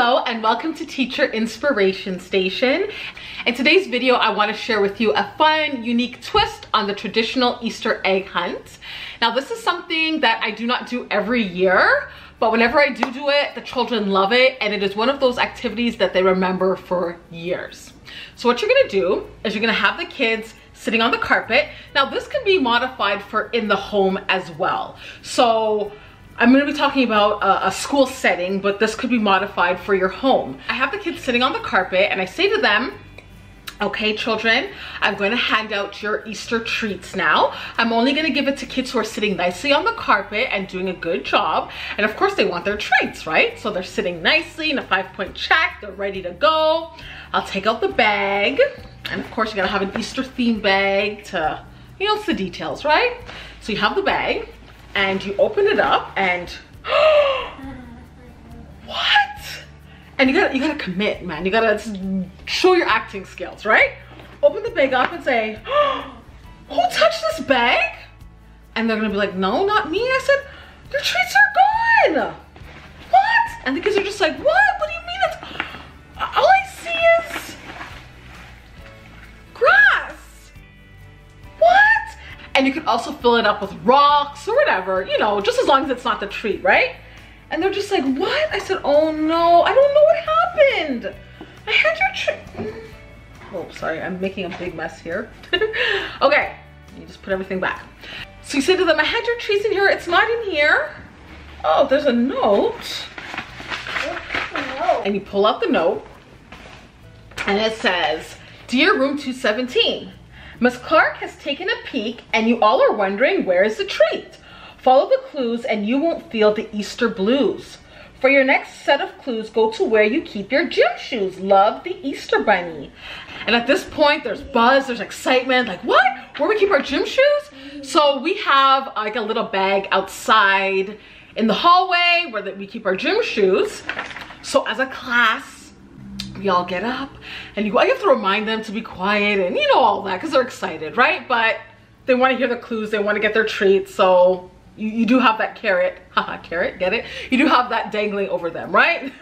Hello and welcome to Teacher Inspiration Station. In today's video, I want to share with you a fun, unique twist on the traditional Easter egg hunt. Now, this is something that I do not do every year, but whenever I do it, the children love it, and it is one of those activities that they remember for years. So what you're gonna do is you're gonna have the kids sitting on the carpet. Now, this can be modified for in the home as well. So I'm going to be talking about a school setting, but this could be modified for your home. I have the kids sitting on the carpet and I say to them, okay, children, I'm going to hand out your Easter treats now. I'm only going to give it to kids who are sitting nicely on the carpet and doing a good job. And of course, they want their treats, right? So they're sitting nicely in a 5-point check. They're ready to go. I'll take out the bag. And of course, you got to have an Easter themed bag to, you know, it's the details, right? So you have the bag. And you open it up and what? And you gotta commit, man. You gotta show your acting skills, right? Open the bag up and say, who touched this bag? And they're gonna be like, no, not me. I said, your treats are gone. What? And the kids are just like, what? What do you mean it's, all I see is grass. What? And you can also fill it up with rocks or whatever, you know, just as long as it's not the treat, right? And they're just like, what? I said, oh no, I don't know what happened. I had your treat. Oh, sorry, I'm making a big mess here. Okay, you just put everything back. So you say to them, I had your treats in here, it's not in here. Oh, there's a note. And you pull out the note and it says, Dear Room 217, Miss Clarke has taken a peek and you all are wondering where is the treat. Follow the clues and you won't feel the Easter blues. For your next set of clues, go to where you keep your gym shoes. Love, the Easter Bunny. And at this point, there's buzz, there's excitement, like what? Where we keep our gym shoes? So we have like a little bag outside in the hallway where we keep our gym shoes. So as a class, we all get up and you have to remind them to be quiet and you know all that because they're excited, right? But they want to hear the clues, they want to get their treats, so you do have that carrot, haha, carrot, get it? You do have that dangling over them, right?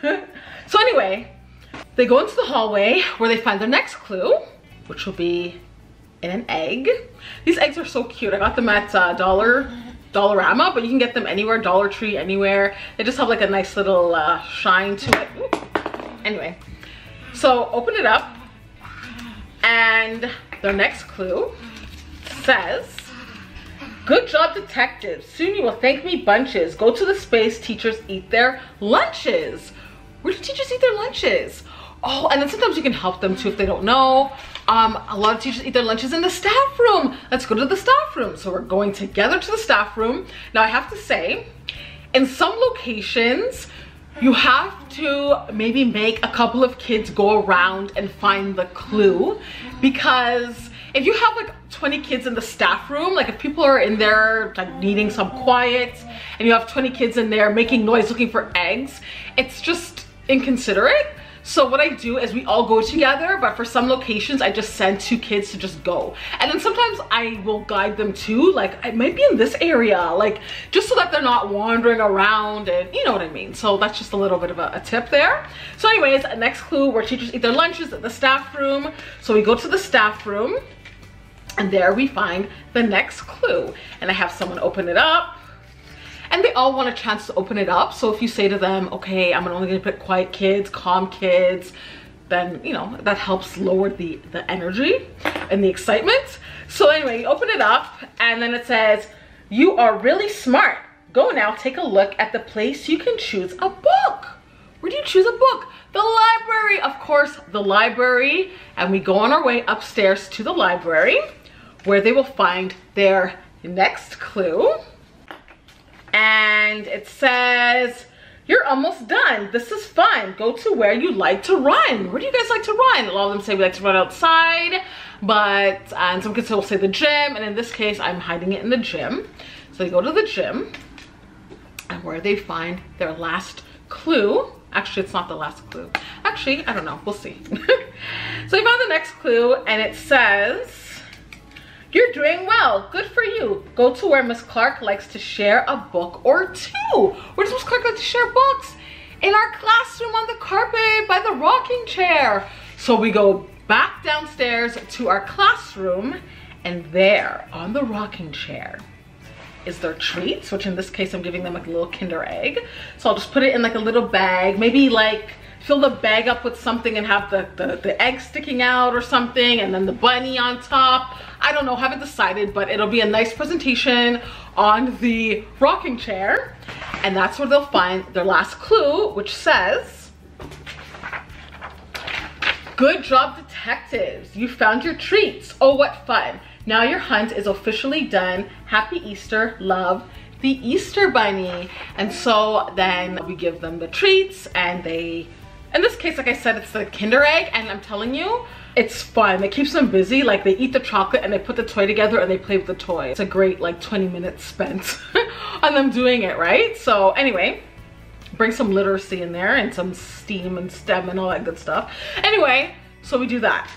So anyway, they go into the hallway where they find their next clue, which will be in an egg. These eggs are so cute. I got them at Dollarama, but you can get them anywhere, Dollar Tree, anywhere. They just have like a nice little shine to it. Ooh. Anyway. So open it up and their next clue says, good job, detectives. Soon you will thank me bunches. Go to the space teachers eat their lunches. Where do teachers eat their lunches? Oh, and then sometimes you can help them too if they don't know. A lot of teachers eat their lunches in the staff room. Let's go to the staff room. So we're going together to the staff room. Now I have to say, in some locations, you have to maybe make a couple of kids go around and find the clue, because if you have like 20 kids in the staff room, like if people are in there like needing some quiet and you have 20 kids in there making noise looking for eggs, it's just inconsiderate. So what I do is we all go together, but for some locations I just send 2 kids to just go. And then sometimes I will guide them too, like I might be in this area, like just so that they're not wandering around and you know what I mean. So that's just a little bit of a tip there. So anyways, next clue, where teachers eat their lunches at the staff room. So we go to the staff room and there we find the next clue. And I have someone open it up. And they all want a chance to open it up. So if you say to them, okay, I'm only gonna put quiet kids, calm kids, then, you know, that helps lower the energy and the excitement. So anyway, you open it up and then it says, you are really smart. Go now, take a look at the place you can choose a book. Where do you choose a book? The library, of course, the library. And we go on our way upstairs to the library where they will find their next clue. And it says, you're almost done. This is fun. Go to where you like to run. Where do you guys like to run? A lot of them say we like to run outside, and some kids will say the gym. And in this case, I'm hiding it in the gym. So they go to the gym and where they find their last clue. Actually, it's not the last clue. Actually, I don't know. We'll see. So they found the next clue and it says, you're doing well. Good for you. Go to where Miss Clarke likes to share a book or two. Where does Miss Clarke like to share books? In our classroom on the carpet. rocking chair. So we go back downstairs to our classroom, and there on the rocking chair is their treats, which in this case I'm giving them like a little Kinder egg. So I'll just put it in like a little bag, maybe like fill the bag up with something and have the egg sticking out or something, and then the bunny on top. I don't know, haven't decided, but it'll be a nice presentation on the rocking chair. And that's where they'll find their last clue, which says, "Good job, detectives. You found your treats. Oh, what fun. Now your hunt is officially done. Happy Easter, love, the Easter Bunny." And so then we give them the treats, and they, in this case, like I said, it's the Kinder egg, and I'm telling you, it's fun. It keeps them busy. Like they eat the chocolate and they put the toy together and they play with the toy. It's a great like 20 minutes spent on them doing it, right? So anyway, bring some literacy in there and some STEAM and STEM and all that good stuff. Anyway, so we do that.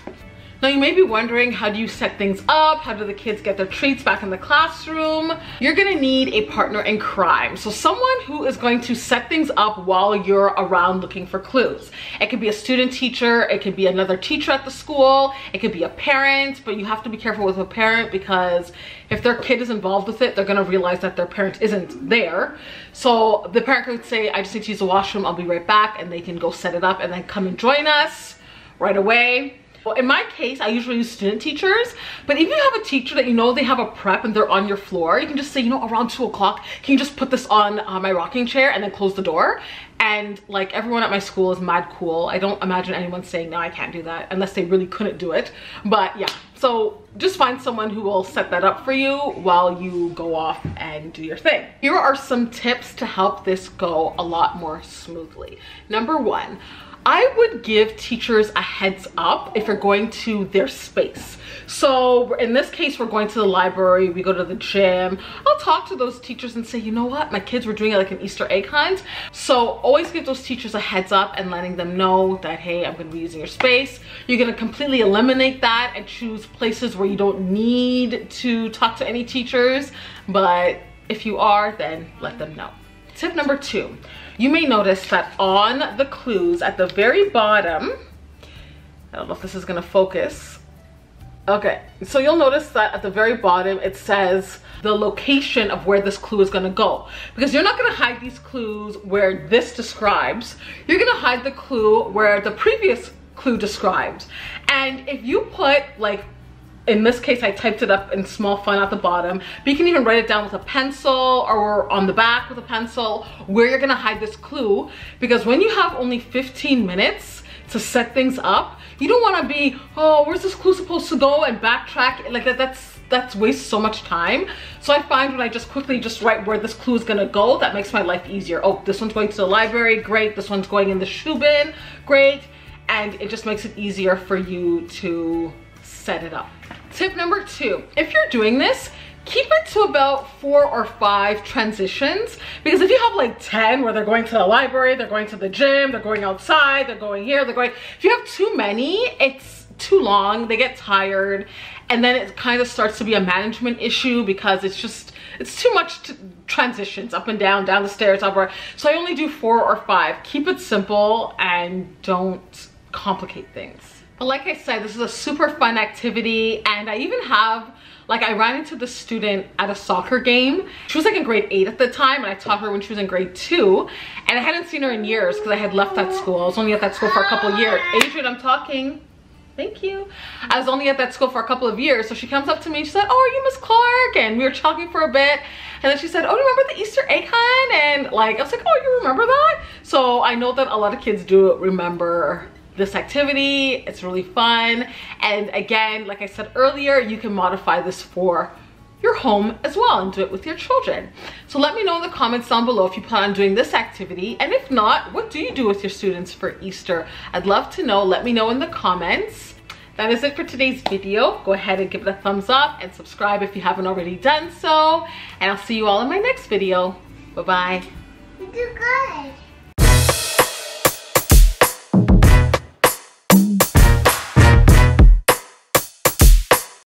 Now you may be wondering, how do you set things up? How do the kids get their treats back in the classroom? You're gonna need a partner in crime. So someone who is going to set things up while you're around looking for clues. It could be a student teacher, it could be another teacher at the school, it could be a parent, but you have to be careful with a parent because if their kid is involved with it, they're gonna realize that their parent isn't there. So the parent could say, "I just need to use the washroom, I'll be right back," and they can go set it up and then come and join us right away. Well, in my case, I usually use student teachers, but if you have a teacher that you know they have a prep and they're on your floor, you can just say, you know, around 2 o'clock, can you just put this on my rocking chair and then close the door? And like everyone at my school is mad cool. I don't imagine anyone saying, no, I can't do that, unless they really couldn't do it. But yeah, so just find someone who will set that up for you while you go off and do your thing. Here are some tips to help this go a lot more smoothly. Number 1, I would give teachers a heads up if you're going to their space. So in this case, we're going to the library, we go to the gym. I'll talk to those teachers and say, you know what, my kids were doing like an Easter egg hunt. So always give those teachers a heads up and letting them know that, hey, I'm gonna be using your space. You're gonna completely eliminate that and choose places where you don't need to talk to any teachers. But if you are, then let them know. Tip number 2, you may notice that on the clues at the very bottom, I don't know if this is gonna focus. Okay, so you'll notice that at the very bottom, it says the location of where this clue is gonna go. Because you're not gonna hide these clues where this describes, you're gonna hide the clue where the previous clue described. And if you put like, in this case, I typed it up in small font at the bottom, but you can even write it down with a pencil or on the back with a pencil where you're gonna hide this clue, because when you have only 15 minutes to set things up, you don't wanna be, oh, where's this clue supposed to go, and backtrack, like that's wastes so much time. So I find when I just quickly just write where this clue is gonna go, that makes my life easier. Oh, this one's going to the library, great. This one's going in the shoe bin, great. And it just makes it easier for you to set it up. Tip number 2, if you're doing this, keep it to about 4 or 5 transitions, because if you have like 10 where they're going to the library, they're going to the gym, they're going outside, they're going here, they're going, if you have too many, it's too long, they get tired, and then it kind of starts to be a management issue because it's too much transitions up and down the stairs, up. So I only do 4 or 5. Keep it simple and don't complicate things. But like I said, this is a super fun activity, and I even have, like, I ran into the student at a soccer game. She was like in grade 8 at the time, and I taught her when she was in grade 2, and I hadn't seen her in years because I had left that school. I was only at that school for a couple of years. Adrian, I'm talking. Thank you. I was only at that school for a couple of years, so she comes up to me and she said, oh, are you Miss Clarke? And we were talking for a bit, and then she said, oh, do you remember the Easter egg hunt? And like, I was like, oh, you remember that? So I know that a lot of kids do remember this activity. It's really fun, and again, like I said earlier, you can modify this for your home as well and do it with your children. So let me know in the comments down below if you plan on doing this activity, and if not, what do you do with your students for Easter? I'd love to know. Let me know in the comments. That is it for today's video. Go ahead and give it a thumbs up and subscribe if you haven't already done so, and I'll see you all in my next video. Bye bye. You do good.